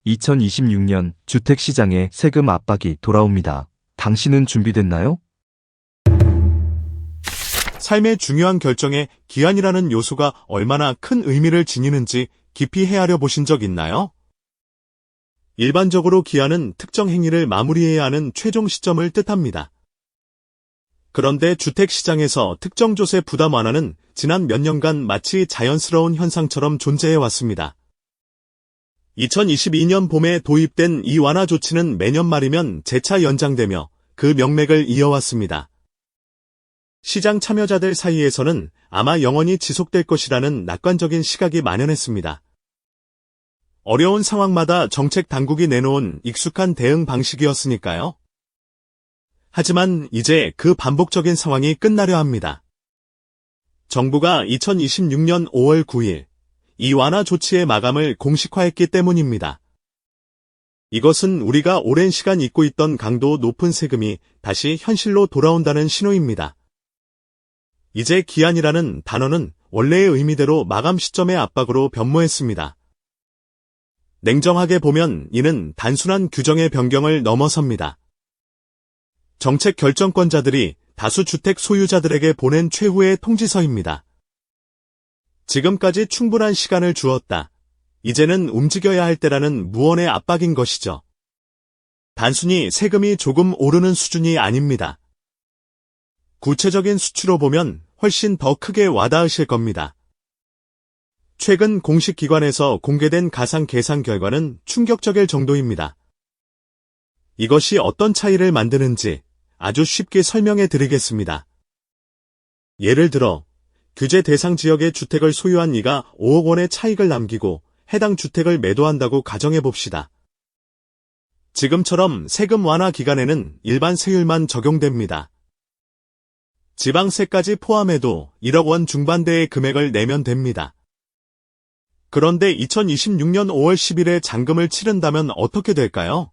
2026년 주택시장에 세금 압박이 돌아옵니다. 당신은 준비됐나요? 삶의 중요한 결정에 기한이라는 요소가 얼마나 큰 의미를 지니는지 깊이 헤아려 보신 적 있나요? 일반적으로 기한은 특정 행위를 마무리해야 하는 최종 시점을 뜻합니다. 그런데 주택시장에서 특정 조세 부담 완화는 지난 몇 년간 마치 자연스러운 현상처럼 존재해 왔습니다. 2022년 봄에 도입된 이 완화 조치는 매년 말이면 재차 연장되며 그 명맥을 이어왔습니다. 시장 참여자들 사이에서는 아마 영원히 지속될 것이라는 낙관적인 시각이 만연했습니다. 어려운 상황마다 정책 당국이 내놓은 익숙한 대응 방식이었으니까요. 하지만 이제 그 반복적인 상황이 끝나려 합니다. 정부가 2026년 5월 9일 이 완화 조치의 마감을 공식화했기 때문입니다. 이것은 우리가 오랜 시간 잊고 있던 강도 높은 세금이 다시 현실로 돌아온다는 신호입니다. 이제 기한이라는 단어는 원래의 의미대로 마감 시점의 압박으로 변모했습니다. 냉정하게 보면 이는 단순한 규정의 변경을 넘어섭니다. 정책 결정권자들이 다수 주택 소유자들에게 보낸 최후의 통지서입니다. 지금까지 충분한 시간을 주었다. 이제는 움직여야 할 때라는 무언의 압박인 것이죠. 단순히 세금이 조금 오르는 수준이 아닙니다. 구체적인 수치로 보면 훨씬 더 크게 와닿으실 겁니다. 최근 공식 기관에서 공개된 가상 계산 결과는 충격적일 정도입니다. 이것이 어떤 차이를 만드는지 아주 쉽게 설명해 드리겠습니다. 예를 들어 규제 대상 지역의 주택을 소유한 이가 5억 원의 차익을 남기고 해당 주택을 매도한다고 가정해 봅시다. 지금처럼 세금 완화 기간에는 일반 세율만 적용됩니다. 지방세까지 포함해도 1억 원 중반대의 금액을 내면 됩니다. 그런데 2026년 5월 10일에 잔금을 치른다면 어떻게 될까요?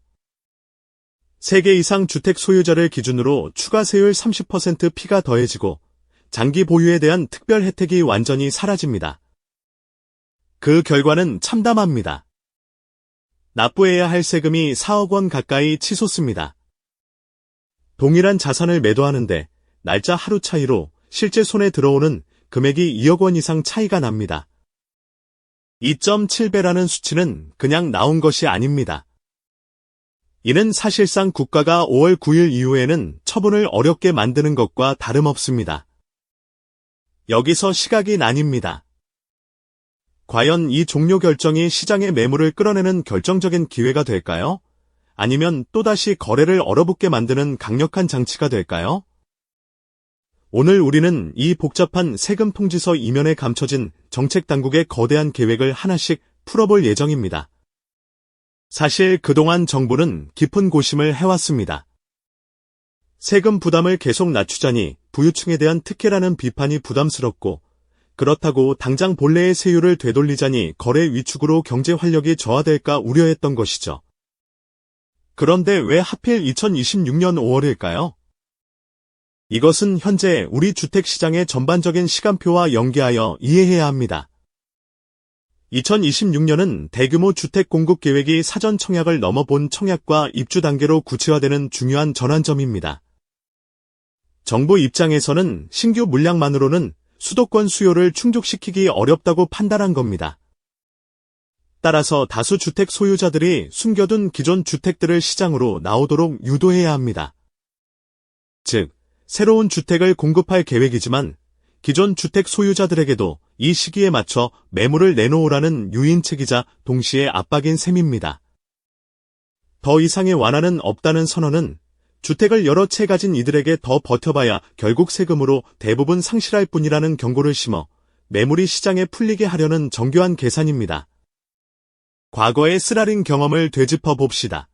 3개 이상 주택 소유자를 기준으로 추가 세율 30% 피가 더해지고 장기 보유에 대한 특별 혜택이 완전히 사라집니다. 그 결과는 참담합니다. 납부해야 할 세금이 4억 원 가까이 치솟습니다. 동일한 자산을 매도하는데 날짜 하루 차이로 실제 손에 들어오는 금액이 2억 원 이상 차이가 납니다. 2.7배라는 수치는 그냥 나온 것이 아닙니다. 이는 사실상 국가가 5월 9일 이후에는 처분을 어렵게 만드는 것과 다름없습니다. 여기서 시각이 나뉩니다. 과연 이 종료 결정이 시장의 매물을 끌어내는 결정적인 기회가 될까요? 아니면 또다시 거래를 얼어붙게 만드는 강력한 장치가 될까요? 오늘 우리는 이 복잡한 세금 통지서 이면에 감춰진 정책 당국의 거대한 계획을 하나씩 풀어볼 예정입니다. 사실 그동안 정부는 깊은 고심을 해왔습니다. 세금 부담을 계속 낮추자니 부유층에 대한 특혜라는 비판이 부담스럽고, 그렇다고 당장 본래의 세율을 되돌리자니 거래 위축으로 경제 활력이 저하될까 우려했던 것이죠. 그런데 왜 하필 2026년 5월일까요? 이것은 현재 우리 주택시장의 전반적인 시간표와 연계하여 이해해야 합니다. 2026년은 대규모 주택 공급 계획이 사전 청약을 넘어 본 청약과 입주 단계로 구체화되는 중요한 전환점입니다. 정부 입장에서는 신규 물량만으로는 수도권 수요를 충족시키기 어렵다고 판단한 겁니다. 따라서 다수 주택 소유자들이 숨겨둔 기존 주택들을 시장으로 나오도록 유도해야 합니다. 즉, 새로운 주택을 공급할 계획이지만 기존 주택 소유자들에게도 이 시기에 맞춰 매물을 내놓으라는 유인책이자 동시에 압박인 셈입니다. 더 이상의 완화는 없다는 선언은 주택을 여러 채 가진 이들에게 더 버텨봐야 결국 세금으로 대부분 상실할 뿐이라는 경고를 심어 매물이 시장에 풀리게 하려는 정교한 계산입니다. 과거의 쓰라린 경험을 되짚어 봅시다.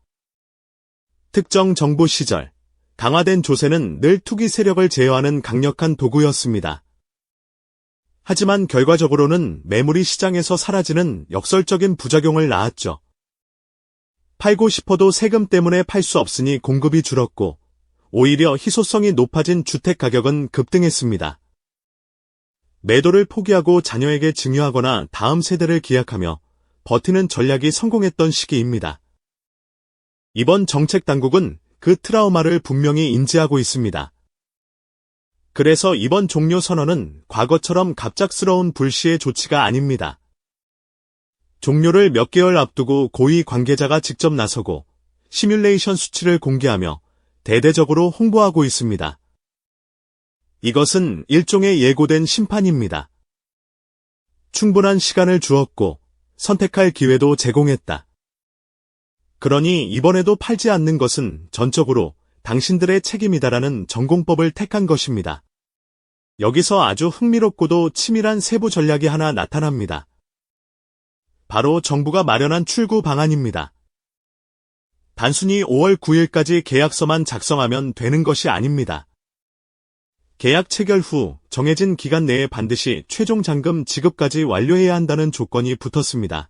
특정 정부 시절, 강화된 조세는 늘 투기 세력을 제어하는 강력한 도구였습니다. 하지만 결과적으로는 매물이 시장에서 사라지는 역설적인 부작용을 낳았죠. 팔고 싶어도 세금 때문에 팔 수 없으니 공급이 줄었고, 오히려 희소성이 높아진 주택 가격은 급등했습니다. 매도를 포기하고 자녀에게 증여하거나 다음 세대를 기약하며 버티는 전략이 성공했던 시기입니다. 이번 정책 당국은 그 트라우마를 분명히 인지하고 있습니다. 그래서 이번 종료 선언은 과거처럼 갑작스러운 불시의 조치가 아닙니다. 종료를 몇 개월 앞두고 고위 관계자가 직접 나서고 시뮬레이션 수치를 공개하며 대대적으로 홍보하고 있습니다. 이것은 일종의 예고된 심판입니다. 충분한 시간을 주었고 선택할 기회도 제공했다. 그러니 이번에도 팔지 않는 것은 전적으로 당신들의 책임이다라는 전공법을 택한 것입니다. 여기서 아주 흥미롭고도 치밀한 세부 전략이 하나 나타납니다. 바로 정부가 마련한 출구 방안입니다. 단순히 5월 9일까지 계약서만 작성하면 되는 것이 아닙니다. 계약 체결 후 정해진 기간 내에 반드시 최종 잔금 지급까지 완료해야 한다는 조건이 붙었습니다.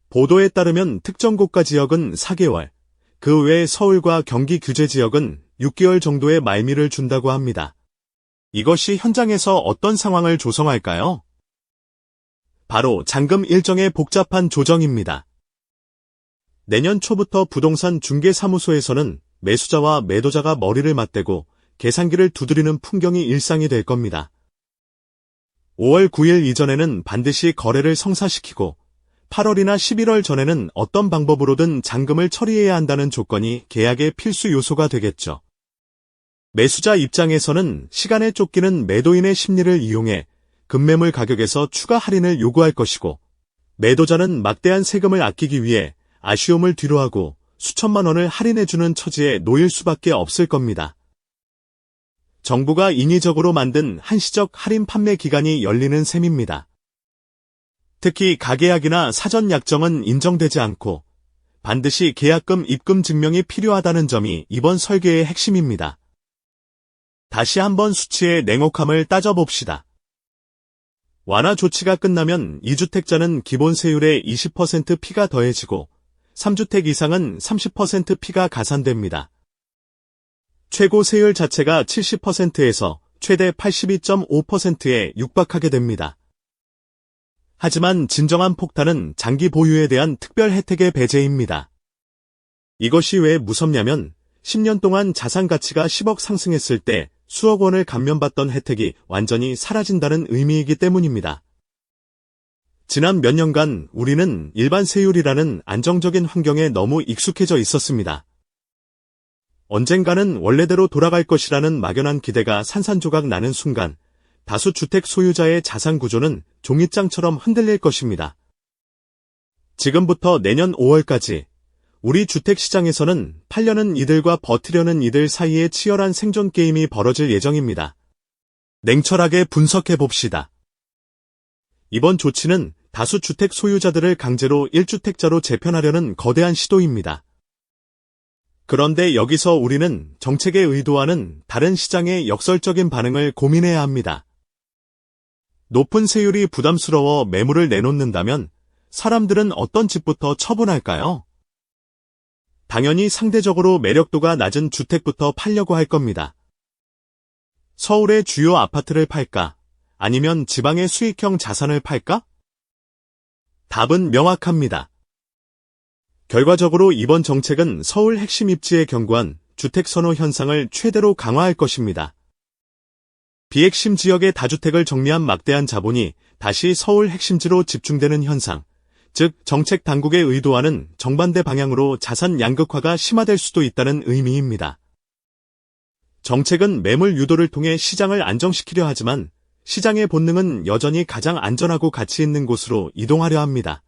보도에 따르면 특정 고가 지역은 4개월, 그 외 서울과 경기 규제 지역은 6개월 정도의 말미를 준다고 합니다. 이것이 현장에서 어떤 상황을 조성할까요? 바로 잔금 일정의 복잡한 조정입니다. 내년 초부터 부동산 중개사무소에서는 매수자와 매도자가 머리를 맞대고 계산기를 두드리는 풍경이 일상이 될 겁니다. 5월 9일 이전에는 반드시 거래를 성사시키고 8월이나 11월 전에는 어떤 방법으로든 잔금을 처리해야 한다는 조건이 계약의 필수 요소가 되겠죠. 매수자 입장에서는 시간에 쫓기는 매도인의 심리를 이용해 급매물 가격에서 추가 할인을 요구할 것이고, 매도자는 막대한 세금을 아끼기 위해 아쉬움을 뒤로하고 수천만 원을 할인해주는 처지에 놓일 수밖에 없을 겁니다. 정부가 인위적으로 만든 한시적 할인 판매 기간이 열리는 셈입니다. 특히 가계약이나 사전 약정은 인정되지 않고 반드시 계약금 입금 증명이 필요하다는 점이 이번 설계의 핵심입니다. 다시 한번 수치의 냉혹함을 따져봅시다. 완화 조치가 끝나면 2주택자는 기본 세율의 20% 피가 더해지고 3주택 이상은 30% 피가 가산됩니다. 최고 세율 자체가 70%에서 최대 82.5%에 육박하게 됩니다. 하지만 진정한 폭탄은 장기 보유에 대한 특별 혜택의 배제입니다. 이것이 왜 무섭냐면 10년 동안 자산 가치가 10억 상승했을 때 수억 원을 감면받던 혜택이 완전히 사라진다는 의미이기 때문입니다. 지난 몇 년간 우리는 일반 세율이라는 안정적인 환경에 너무 익숙해져 있었습니다. 언젠가는 원래대로 돌아갈 것이라는 막연한 기대가 산산조각 나는 순간 다수 주택 소유자의 자산 구조는 종잇장처럼 흔들릴 것입니다. 지금부터 내년 5월까지 우리 주택시장에서는 팔려는 이들과 버티려는 이들 사이에 치열한 생존 게임이 벌어질 예정입니다. 냉철하게 분석해 봅시다. 이번 조치는 다수 주택 소유자들을 강제로 1주택자로 재편하려는 거대한 시도입니다. 그런데 여기서 우리는 정책의 의도와는 다른 시장의 역설적인 반응을 고민해야 합니다. 높은 세율이 부담스러워 매물을 내놓는다면 사람들은 어떤 집부터 처분할까요? 당연히 상대적으로 매력도가 낮은 주택부터 팔려고 할 겁니다. 서울의 주요 아파트를 팔까? 아니면 지방의 수익형 자산을 팔까? 답은 명확합니다. 결과적으로 이번 정책은 서울 핵심 입지에 견고한 주택 선호 현상을 최대로 강화할 것입니다. 비핵심 지역의 다주택을 정리한 막대한 자본이 다시 서울 핵심지로 집중되는 현상, 즉 정책 당국의 의도와는 정반대 방향으로 자산 양극화가 심화될 수도 있다는 의미입니다. 정책은 매물 유도를 통해 시장을 안정시키려 하지만 시장의 본능은 여전히 가장 안전하고 가치 있는 곳으로 이동하려 합니다.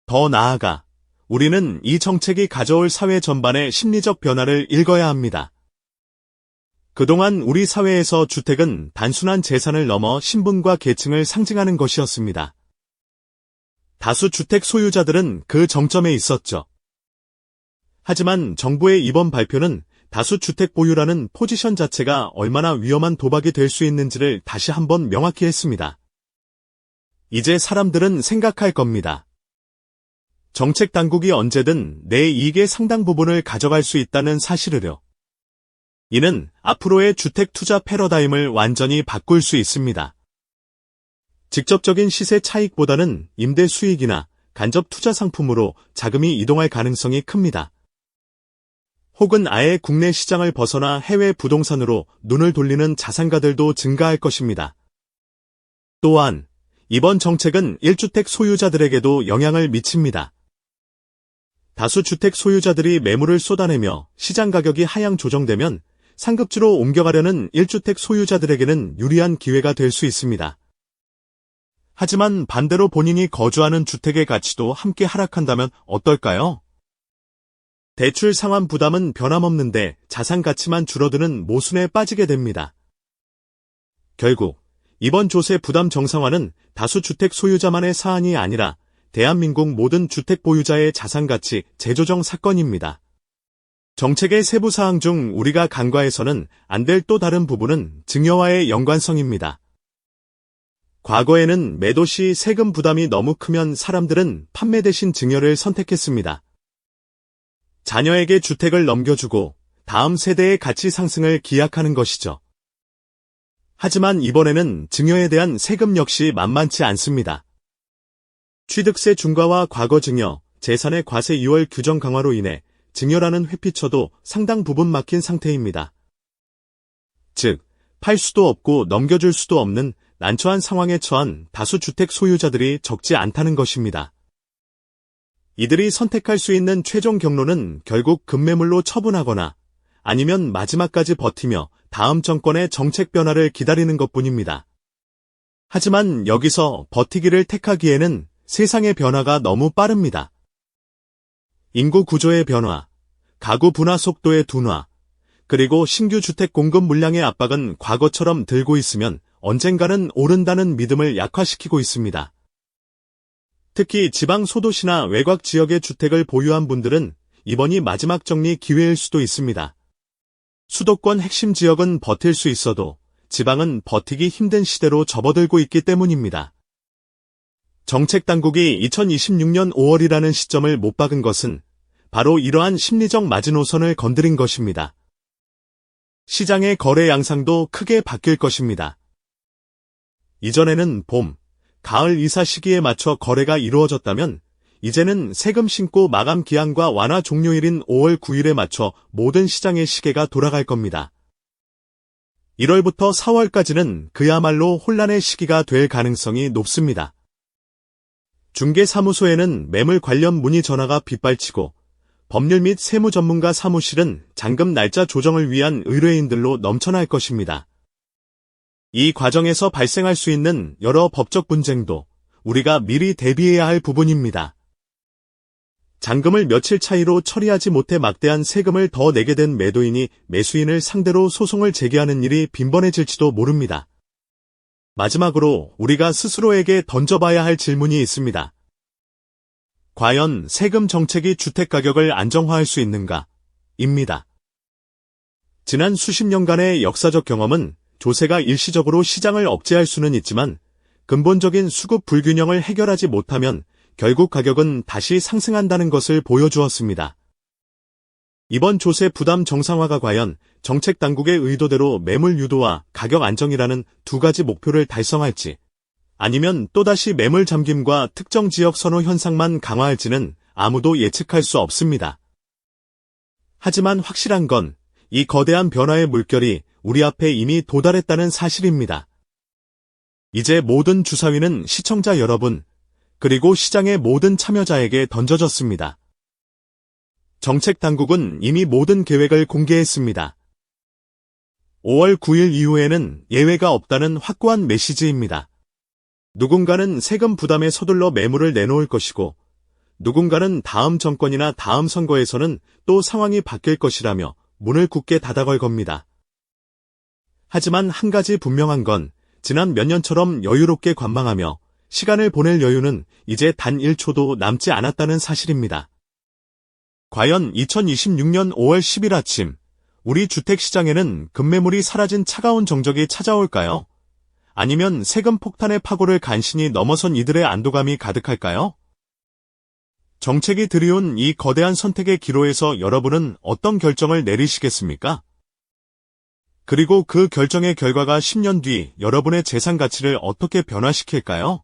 더 나아가 우리는 이 정책이 가져올 사회 전반의 심리적 변화를 읽어야 합니다. 그동안 우리 사회에서 주택은 단순한 재산을 넘어 신분과 계층을 상징하는 것이었습니다. 다수 주택 소유자들은 그 정점에 있었죠. 하지만 정부의 이번 발표는 다수 주택 보유라는 포지션 자체가 얼마나 위험한 도박이 될 수 있는지를 다시 한번 명확히 했습니다. 이제 사람들은 생각할 겁니다. 정책 당국이 언제든 내 이익의 상당 부분을 가져갈 수 있다는 사실을요. 이는 앞으로의 주택 투자 패러다임을 완전히 바꿀 수 있습니다. 직접적인 시세 차익보다는 임대 수익이나 간접 투자 상품으로 자금이 이동할 가능성이 큽니다. 혹은 아예 국내 시장을 벗어나 해외 부동산으로 눈을 돌리는 자산가들도 증가할 것입니다. 또한 이번 정책은 1주택 소유자들에게도 영향을 미칩니다. 다수 주택 소유자들이 매물을 쏟아내며 시장 가격이 하향 조정되면 상급지로 옮겨가려는 1주택 소유자들에게는 유리한 기회가 될 수 있습니다. 하지만 반대로 본인이 거주하는 주택의 가치도 함께 하락한다면 어떨까요? 대출 상환 부담은 변함없는데 자산 가치만 줄어드는 모순에 빠지게 됩니다. 결국 이번 조세 부담 정상화는 다수 주택 소유자만의 사안이 아니라 대한민국 모든 주택 보유자의 자산 가치 재조정 사건입니다. 정책의 세부 사항 중 우리가 간과해서는 안 될 또 다른 부분은 증여와의 연관성입니다. 과거에는 매도 시 세금 부담이 너무 크면 사람들은 판매 대신 증여를 선택했습니다. 자녀에게 주택을 넘겨주고 다음 세대의 가치 상승을 기약하는 것이죠. 하지만 이번에는 증여에 대한 세금 역시 만만치 않습니다. 취득세 중과와 과거 증여, 재산의 과세 2월 규정 강화로 인해 증여라는 회피처도 상당 부분 막힌 상태입니다. 즉, 팔 수도 없고 넘겨줄 수도 없는 난처한 상황에 처한 다수 주택 소유자들이 적지 않다는 것입니다. 이들이 선택할 수 있는 최종 경로는 결국 급매물로 처분하거나 아니면 마지막까지 버티며 다음 정권의 정책 변화를 기다리는 것뿐입니다. 하지만 여기서 버티기를 택하기에는 세상의 변화가 너무 빠릅니다. 인구 구조의 변화, 가구 분화 속도의 둔화, 그리고 신규 주택 공급 물량의 압박은 과거처럼 들고 있으면 언젠가는 오른다는 믿음을 약화시키고 있습니다. 특히 지방 소도시나 외곽 지역의 주택을 보유한 분들은 이번이 마지막 정리 기회일 수도 있습니다. 수도권 핵심 지역은 버틸 수 있어도 지방은 버티기 힘든 시대로 접어들고 있기 때문입니다. 정책 당국이 2026년 5월이라는 시점을 못 박은 것은 바로 이러한 심리적 마지노선을 건드린 것입니다. 시장의 거래 양상도 크게 바뀔 것입니다. 이전에는 봄, 가을 이사 시기에 맞춰 거래가 이루어졌다면 이제는 세금 신고 마감 기한과 완화 종료일인 5월 9일에 맞춰 모든 시장의 시계가 돌아갈 겁니다. 1월부터 4월까지는 그야말로 혼란의 시기가 될 가능성이 높습니다. 중개사무소에는 매물 관련 문의 전화가 빗발치고 법률 및 세무 전문가 사무실은 잔금 날짜 조정을 위한 의뢰인들로 넘쳐날 것입니다. 이 과정에서 발생할 수 있는 여러 법적 분쟁도 우리가 미리 대비해야 할 부분입니다. 잔금을 며칠 차이로 처리하지 못해 막대한 세금을 더 내게 된 매도인이 매수인을 상대로 소송을 제기하는 일이 빈번해질지도 모릅니다. 마지막으로 우리가 스스로에게 던져봐야 할 질문이 있습니다. 과연 세금 정책이 주택 가격을 안정화할 수 있는가? 입니다. 지난 수십 년간의 역사적 경험은 조세가 일시적으로 시장을 억제할 수는 있지만 근본적인 수급 불균형을 해결하지 못하면 결국 가격은 다시 상승한다는 것을 보여주었습니다. 이번 조세 부담 정상화가 과연 정책 당국의 의도대로 매물 유도와 가격 안정이라는 두 가지 목표를 달성할지 아니면 또다시 매물 잠김과 특정 지역 선호 현상만 강화할지는 아무도 예측할 수 없습니다. 하지만 확실한 건 이 거대한 변화의 물결이 우리 앞에 이미 도달했다는 사실입니다. 이제 모든 주사위는 시청자 여러분, 그리고 시장의 모든 참여자에게 던져졌습니다. 정책 당국은 이미 모든 계획을 공개했습니다. 5월 9일 이후에는 예외가 없다는 확고한 메시지입니다. 누군가는 세금 부담에 서둘러 매물을 내놓을 것이고, 누군가는 다음 정권이나 다음 선거에서는 또 상황이 바뀔 것이라며 문을 굳게 닫아걸 겁니다. 하지만 한 가지 분명한 건 지난 몇 년처럼 여유롭게 관망하며 시간을 보낼 여유는 이제 단 1초도 남지 않았다는 사실입니다. 과연 2026년 5월 10일 아침 우리 주택시장에는 급매물이 사라진 차가운 정적이 찾아올까요? 아니면 세금 폭탄의 파고를 간신히 넘어선 이들의 안도감이 가득할까요? 정책이 들이온 이 거대한 선택의 기로에서 여러분은 어떤 결정을 내리시겠습니까? 그리고 그 결정의 결과가 10년 뒤 여러분의 재산 가치를 어떻게 변화시킬까요?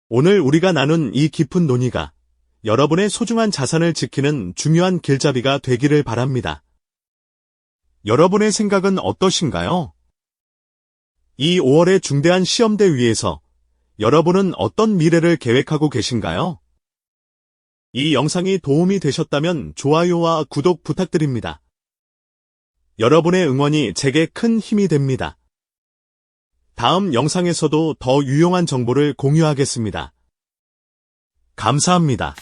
오늘 우리가 나눈 이 깊은 논의가 여러분의 소중한 자산을 지키는 중요한 길잡이가 되기를 바랍니다. 여러분의 생각은 어떠신가요? 이 5월의 중대한 시험대 위에서 여러분은 어떤 미래를 계획하고 계신가요? 이 영상이 도움이 되셨다면 좋아요와 구독 부탁드립니다. 여러분의 응원이 제게 큰 힘이 됩니다. 다음 영상에서도 더 유용한 정보를 공유하겠습니다. 감사합니다.